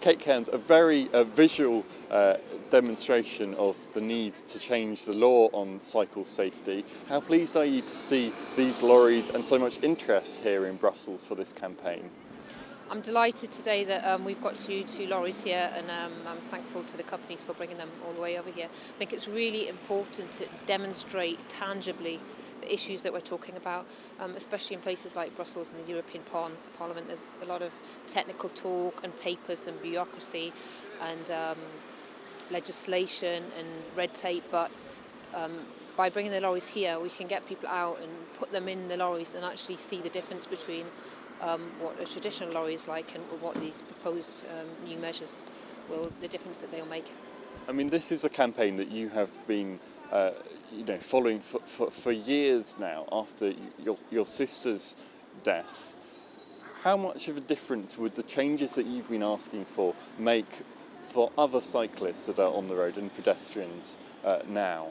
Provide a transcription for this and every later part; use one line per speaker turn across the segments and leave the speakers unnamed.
Kate Cairns, a very visual demonstration of the need to change the law on cycle safety. How pleased are you to see these lorries and so much interest here in Brussels for this campaign?
I'm delighted today that we've got two lorries here, and I'm thankful to the companies for bringing them all the way over here. I think it's really important to demonstrate tangibly the issues that we're talking about, especially in places like Brussels and the European Parliament. There's a lot of technical talk and papers and bureaucracy and legislation and red tape, but by bringing the lorries here, we can get people out and put them in the lorries and actually see the difference between what a traditional lorry is like and what these proposed new measures the difference that they'll make.
I mean, this is a campaign that you have been following for years now after your sister's death. How much of a difference would the changes that you've been asking for make for other cyclists that are on the road and pedestrians now?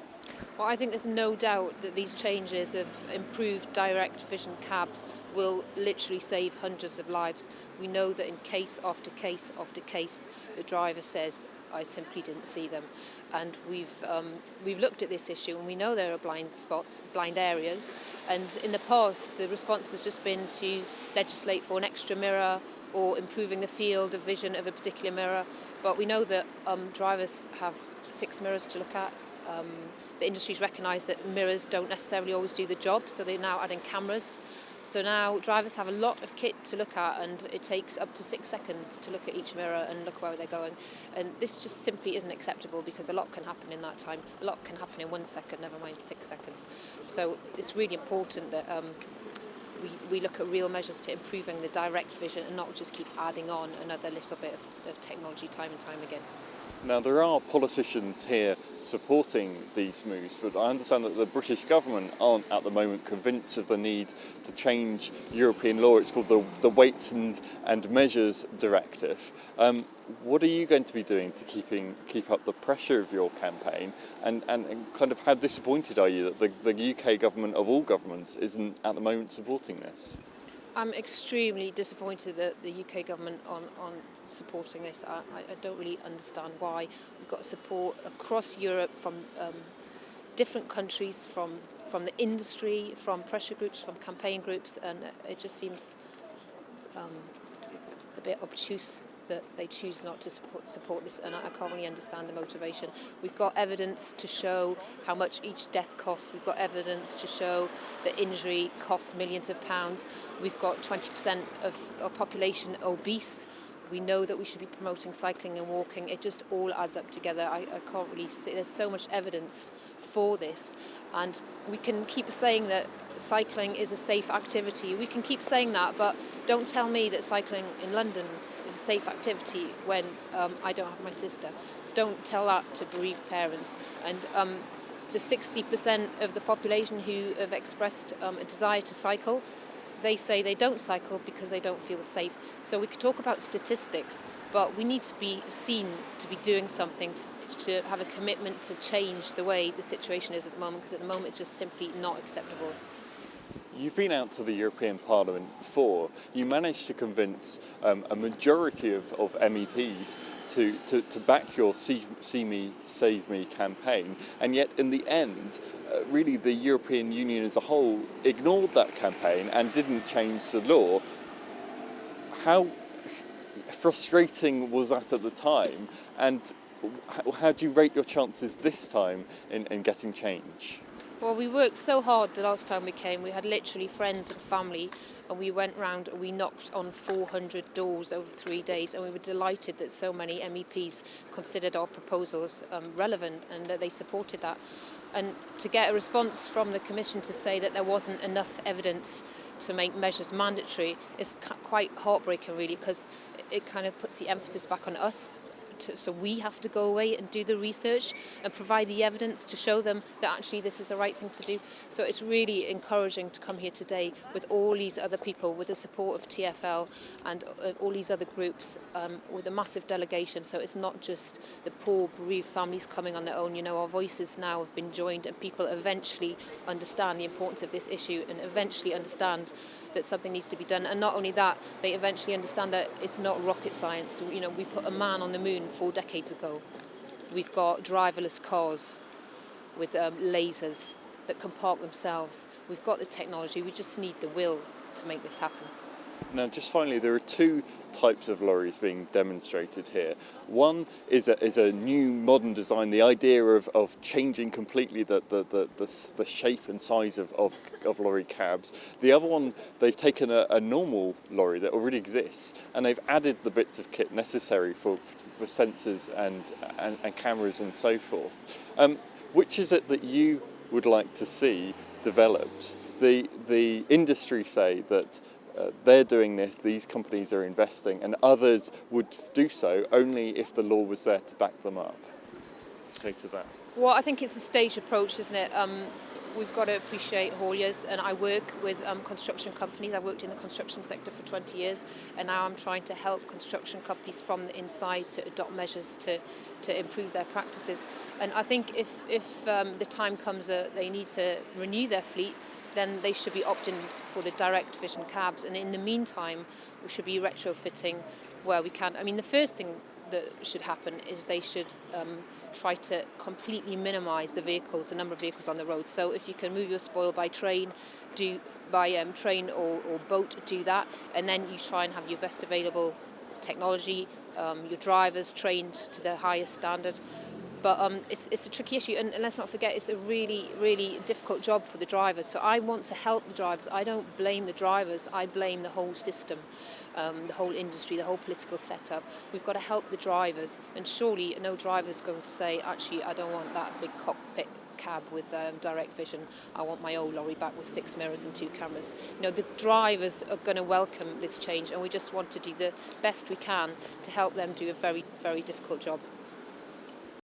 Well, I think there's no doubt that these changes of improved direct vision cabs will literally save hundreds of lives. We know that in case after case after case, the driver says, "I simply didn't see them." And we've looked at this issue, and we know there are blind spots, blind areas. And in the past, the response has just been to legislate for an extra mirror or improving the field of vision of a particular mirror. But we know that drivers have 6 mirrors to look at. The industry's recognised that mirrors don't necessarily always do the job, so they're now adding cameras. So now drivers have a lot of kit to look at, and it takes up to 6 seconds to look at each mirror and look where they're going. And this just simply isn't acceptable, because a lot can happen in that time. A lot can happen in 1 second, never mind 6 seconds. So it's really important that we look at real measures to improving the direct vision and not just keep adding on another little bit of technology time and time again.
Now, there are politicians here supporting these moves, but I understand that the British government aren't at the moment convinced of the need to change European law. It's called the Weights and Measures Directive. What are you going to be doing to keep up the pressure of your campaign? And kind of how disappointed are you that the UK government, of all governments, isn't at the moment supporting this?
I'm extremely disappointed that the UK government on supporting this. I don't really understand why. We've got support across Europe from different countries, from the industry, from pressure groups, from campaign groups, and it just seems a bit obtuse that they choose not to support this, and I can't really understand the motivation. We've got evidence to show how much each death costs. We've got evidence to show that injury costs millions of pounds. We've got 20% of our population obese. We know that we should be promoting cycling and walking. It just all adds up together. I can't really see. There's so much evidence for this, and we can keep saying that cycling is a safe activity. We can keep saying that, but don't tell me that cycling in London is a safe activity when I don't have my sister. Don't tell that to bereaved parents. And the 60% of the population who have expressed a desire to cycle, they say they don't cycle because they don't feel safe. So we could talk about statistics, but we need to be seen to be doing something, to have a commitment to change the way the situation is at the moment, because at the moment it's just simply not acceptable.
You've been out to the European Parliament before. You managed to convince a majority of MEPs to back your See Me, Save Me campaign, and yet in the end, really the European Union as a whole ignored that campaign and didn't change the law. How frustrating was that at the time, and how do you rate your chances this time in getting change?
Well, we worked so hard the last time we came. We had literally friends and family, and we went round and we knocked on 400 doors over 3 days, and we were delighted that so many MEPs considered our proposals relevant and that they supported that. And to get a response from the Commission to say that there wasn't enough evidence to make measures mandatory is quite heartbreaking, really, because it kind of puts the emphasis back on us. So we have to go away and do the research and provide the evidence to show them that actually this is the right thing to do. So it's really encouraging to come here today with all these other people, with the support of TfL and all these other groups, with a massive delegation. So it's not just the poor bereaved families coming on their own. You know, our voices now have been joined, and people eventually understand the importance of this issue and eventually understand that something needs to be done. And not only that, they eventually understand that it's not rocket science. You know, we put a man on the moon 4 decades ago. We've got driverless cars with lasers that can park themselves. We've got the technology, we just need the will to make this happen.
Now, just finally, there are two types of lorries being demonstrated here. One is a new modern design, the idea of changing completely the shape and size of lorry cabs. The other one, they've taken a normal lorry that already exists and they've added the bits of kit necessary for sensors and cameras and so forth. Which is it that you would like to see developed? The industry say that they're doing this, these companies are investing, and others would do so only if the law was there to back them up. Say to that.
Well, I think it's a staged approach, isn't it? We've got to appreciate hauliers, and I work with construction companies. I worked in the construction sector for 20 years, and now I'm trying to help construction companies from the inside to adopt measures to improve their practices. And I think if the time comes that they need to renew their fleet, then they should be opting for the direct vision cabs. And in the meantime, we should be retrofitting where we can. I mean, the first thing that should happen is they should try to completely minimise the number of vehicles on the road. So if you can move your spoil by train, train or boat, do that, and then you try and have your best available technology, your drivers trained to the highest standard. But it's a tricky issue, and let's not forget it's a really, really difficult job for the drivers. So I want to help the drivers. I don't blame the drivers, I blame the whole system, the whole industry, the whole political setup. We've got to help the drivers, and surely no driver's going to say, actually, I don't want that big cockpit cab with direct vision. I want my old lorry back with 6 mirrors and 2 cameras. You know, the drivers are going to welcome this change, and we just want to do the best we can to help them do a very, very difficult job.